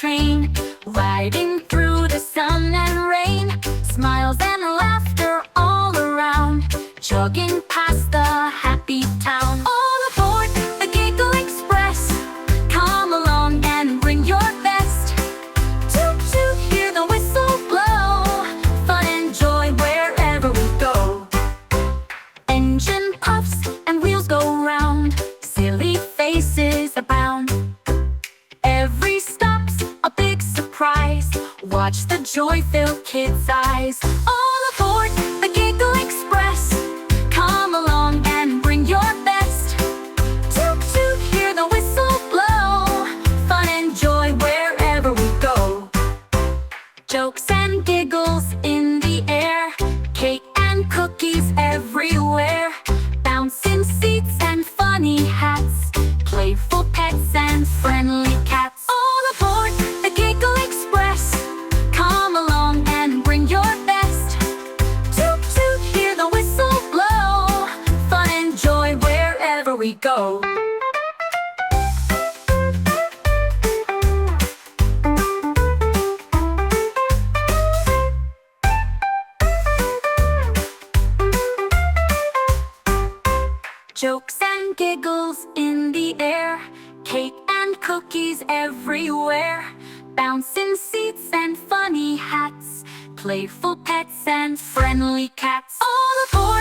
train, riding through the sun and rain. Smiles and laughter all around, jogging past the happy town. All aboard the Giggle Express, come along and bring your best. Toot toot, hear the whistle blow, fun and joy wherever we go. Engine puffs and wheels go round, silly faces abound. Every stop's a big surprise, watch the joy-filled kids' eyes. All aboard the Giggle Express, come along and bring your best. Toot toot, hear the whistle blow, fun and joy wherever we go. Jokes and giggles in the air, cake and cookies everywhere. Bouncing seats and funny hats, playful pets and friendly cats. All aboard the Giggle Express, come along and bring your best. Toot toot, hear the whistle blow, fun and joy wherever we go. Jokes and giggles in the air, cake and cookies everywhere. Bouncing seats and funny hats, playful pets and friendly cats. All aboard